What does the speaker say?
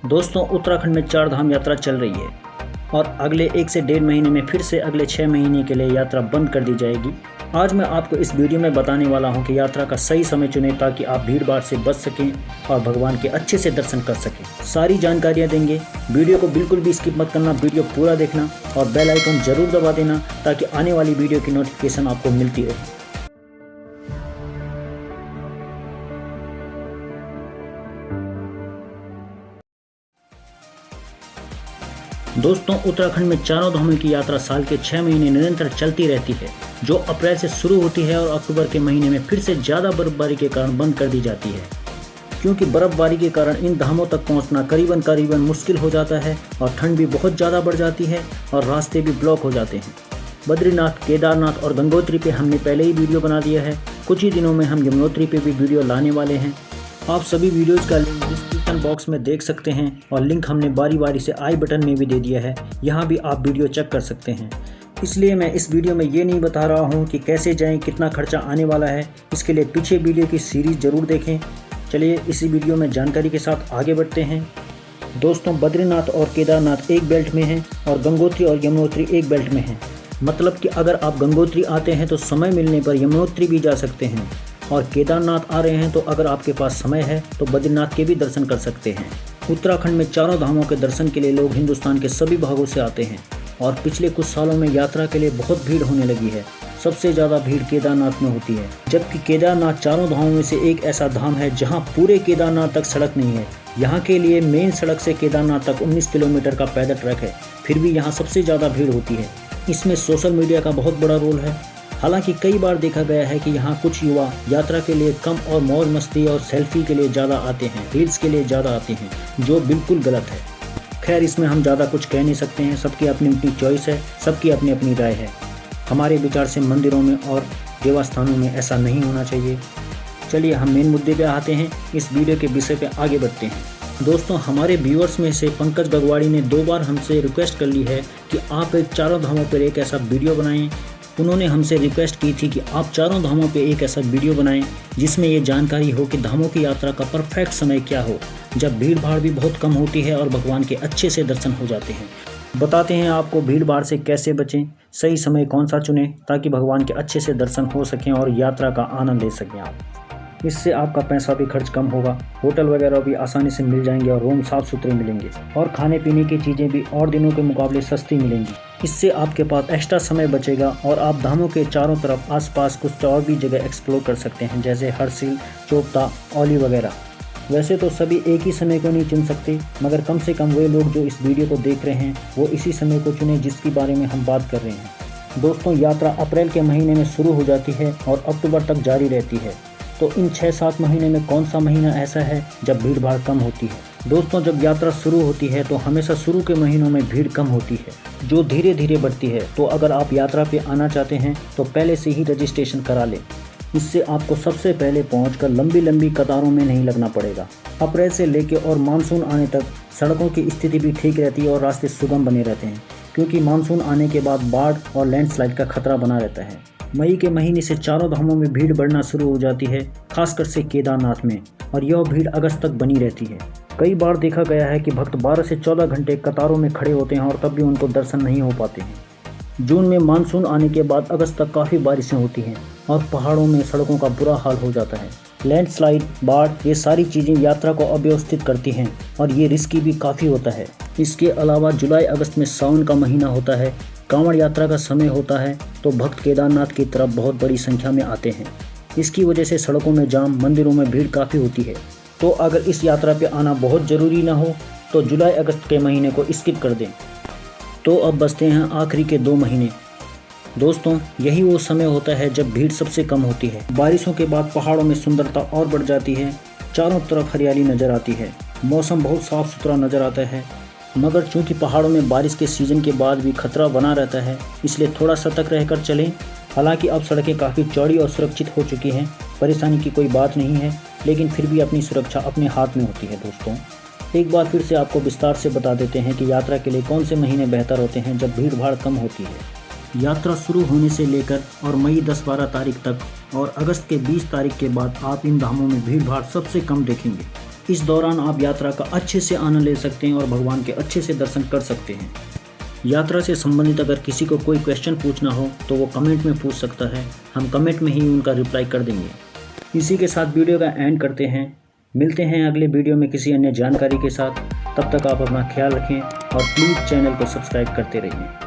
दोस्तों, उत्तराखंड में 4 धाम यात्रा चल रही है और अगले 1 से 1.5 महीने में फिर से अगले 6 महीने के लिए यात्रा बंद कर दी जाएगी। आज मैं आपको इस वीडियो में बताने वाला हूं कि यात्रा का सही समय चुनें ताकि आप भीड़ भाड़ से बच सकें और भगवान के अच्छे से दर्शन कर सकें। सारी जानकारियां देंगे, वीडियो को बिल्कुल भी स्किप मत करना, वीडियो पूरा देखना और बेल आइकन जरूर दबा देना ताकि आने वाली वीडियो की नोटिफिकेशन आपको मिलती रहे। दोस्तों, उत्तराखंड में चारों धामों की यात्रा साल के 6 महीने निरंतर चलती रहती है, जो अप्रैल से शुरू होती है और अक्टूबर के महीने में फिर से ज़्यादा बर्फबारी के कारण बंद कर दी जाती है, क्योंकि बर्फबारी के कारण इन धामों तक पहुंचना करीबन मुश्किल हो जाता है और ठंड भी बहुत ज़्यादा बढ़ जाती है और रास्ते भी ब्लॉक हो जाते हैं। बद्रीनाथ, केदारनाथ और गंगोत्री पे हमने पहले ही वीडियो बना दिया है। कुछ ही दिनों में हम यमुनोत्री पे भी वीडियो लाने वाले हैं। आप सभी वीडियोज़ का लिंक डिस्क्रिप्शन बॉक्स में देख सकते हैं और लिंक हमने बारी बारी से आई बटन में भी दे दिया है, यहाँ भी आप वीडियो चेक कर सकते हैं। इसलिए मैं इस वीडियो में ये नहीं बता रहा हूँ कि कैसे जाएं, कितना खर्चा आने वाला है। इसके लिए पीछे वीडियो की सीरीज़ ज़रूर देखें। चलिए इसी वीडियो में जानकारी के साथ आगे बढ़ते हैं। दोस्तों, बद्रीनाथ और केदारनाथ एक बेल्ट में हैं और गंगोत्री और यमुनोत्री एक बेल्ट में हैं। मतलब कि अगर आप गंगोत्री आते हैं तो समय मिलने पर यमुनोत्री भी जा सकते हैं और केदारनाथ आ रहे हैं तो अगर आपके पास समय है तो बद्रीनाथ के भी दर्शन कर सकते हैं। उत्तराखंड में चारों धामों के दर्शन के लिए लोग हिंदुस्तान के सभी भागों से आते हैं और पिछले कुछ सालों में यात्रा के लिए बहुत भीड़ होने लगी है। सबसे ज़्यादा भीड़ केदारनाथ में होती है, जबकि केदारनाथ चारों धामों में से एक ऐसा धाम है जहाँ पूरे केदारनाथ तक सड़क नहीं है। यहाँ के लिए मेन सड़क से केदारनाथ तक 19 किलोमीटर का पैदल ट्रैक है, फिर भी यहाँ सबसे ज़्यादा भीड़ होती है। इसमें सोशल मीडिया का बहुत बड़ा रोल है। हालांकि कई बार देखा गया है कि यहाँ कुछ युवा यात्रा के लिए कम और मौज मस्ती और सेल्फी के लिए ज़्यादा आते हैं, रील्स के लिए ज़्यादा आते हैं, जो बिल्कुल गलत है। खैर, इसमें हम ज़्यादा कुछ कह नहीं सकते हैं, सबकी अपनी अपनी चॉइस है, सबकी अपनी अपनी राय है। हमारे विचार से मंदिरों में और देवस्थानों में ऐसा नहीं होना चाहिए। चलिए हम मेन मुद्दे पे आते हैं, इस वीडियो के विषय पे आगे बढ़ते हैं। दोस्तों, हमारे व्यूअर्स में से पंकज गगवाड़ी ने 2 बार हमसे रिक्वेस्ट कर ली है कि आप एक चारों धामों पर एक ऐसा वीडियो बनाएं। उन्होंने हमसे रिक्वेस्ट की थी कि आप चारों धामों पे एक ऐसा वीडियो बनाएं जिसमें ये जानकारी हो कि धामों की यात्रा का परफेक्ट समय क्या हो, जब भीड़ भाड़ भी बहुत कम होती है और भगवान के अच्छे से दर्शन हो जाते हैं। बताते हैं आपको भीड़ भाड़ से कैसे बचें, सही समय कौन सा चुनें ताकि भगवान के अच्छे से दर्शन हो सकें और यात्रा का आनंद ले सकें आप। इससे आपका पैसा भी खर्च कम होगा, होटल वगैरह भी आसानी से मिल जाएंगे और रूम साफ़ सुथरे मिलेंगे और खाने पीने की चीज़ें भी और दिनों के मुकाबले सस्ती मिलेंगी। इससे आपके पास एक्स्ट्रा समय बचेगा और आप धामों के चारों तरफ आसपास कुछ और भी जगह एक्सप्लोर कर सकते हैं, जैसे हरसिल, चोपता, औली वगैरह। वैसे तो सभी एक ही समय को नहीं चुन सकते, मगर कम से कम वे लोग जो इस वीडियो को देख रहे हैं वो इसी समय को चुनें जिसके बारे में हम बात कर रहे हैं। दोस्तों, यात्रा अप्रैल के महीने में शुरू हो जाती है और अक्टूबर तक जारी रहती है। तो इन 6-7 महीने में कौन सा महीना ऐसा है जब भीड़ भाड़ कम होती है? दोस्तों, जब यात्रा शुरू होती है तो हमेशा शुरू के महीनों में भीड़ कम होती है, जो धीरे धीरे बढ़ती है। तो अगर आप यात्रा पे आना चाहते हैं तो पहले से ही रजिस्ट्रेशन करा लें। इससे आपको सबसे पहले पहुंचकर लंबी कतारों में नहीं लगना पड़ेगा। अप्रैल से लेकर और मानसून आने तक सड़कों की स्थिति भी ठीक रहती है और रास्ते सुगम बने रहते हैं, क्योंकि मानसून आने के बाद बाढ़ और लैंडस्लाइड का खतरा बना रहता है। मई के महीने से चारों धामों में भीड़ बढ़ना शुरू हो जाती है, खासकर से केदारनाथ में, और यह भीड़ अगस्त तक बनी रहती है। कई बार देखा गया है कि भक्त 12 से 14 घंटे कतारों में खड़े होते हैं और तब भी उनको दर्शन नहीं हो पाते हैं। जून में मानसून आने के बाद अगस्त तक काफ़ी बारिशें होती हैं और पहाड़ों में सड़कों का बुरा हाल हो जाता है। लैंडस्लाइड, बाढ़, ये सारी चीज़ें यात्रा को अव्यवस्थित करती हैं और ये रिस्की भी काफ़ी होता है। इसके अलावा जुलाई अगस्त में सावन का महीना होता है, कांवड़ यात्रा का समय होता है, तो भक्त केदारनाथ की तरफ बहुत बड़ी संख्या में आते हैं। इसकी वजह से सड़कों में जाम, मंदिरों में भीड़ काफ़ी होती है। तो अगर इस यात्रा पे आना बहुत ज़रूरी ना हो तो जुलाई अगस्त के महीने को स्किप कर दें। तो अब बचते हैं आखिरी के 2 महीने। दोस्तों, यही वो समय होता है जब भीड़ सबसे कम होती है। बारिशों के बाद पहाड़ों में सुंदरता और बढ़ जाती है, चारों तरफ हरियाली नज़र आती है, मौसम बहुत साफ़ सुथरा नज़र आता है। मगर चूंकि पहाड़ों में बारिश के सीज़न के बाद भी खतरा बना रहता है, इसलिए थोड़ा सतर्क रहकर चलें। हालांकि अब सड़कें काफ़ी चौड़ी और सुरक्षित हो चुकी हैं, परेशानी की कोई बात नहीं है, लेकिन फिर भी अपनी सुरक्षा अपने हाथ में होती है। दोस्तों, एक बार फिर से आपको विस्तार से बता देते हैं कि यात्रा के लिए कौन से महीने बेहतर होते हैं जब भीड़ भाड़ कम होती है। यात्रा शुरू होने से लेकर और मई 10-12 तारीख तक और अगस्त के 20 तारीख के बाद आप इन धामों में भीड़ भाड़ सबसे कम देखेंगे। इस दौरान आप यात्रा का अच्छे से आनंद ले सकते हैं और भगवान के अच्छे से दर्शन कर सकते हैं। यात्रा से संबंधित अगर किसी को कोई क्वेश्चन पूछना हो तो वो कमेंट में पूछ सकता है, हम कमेंट में ही उनका रिप्लाई कर देंगे। इसी के साथ वीडियो का एंड करते हैं। मिलते हैं अगले वीडियो में किसी अन्य जानकारी के साथ। तब तक आप अपना ख्याल रखें और प्लीज़ चैनल को सब्सक्राइब करते रहिए।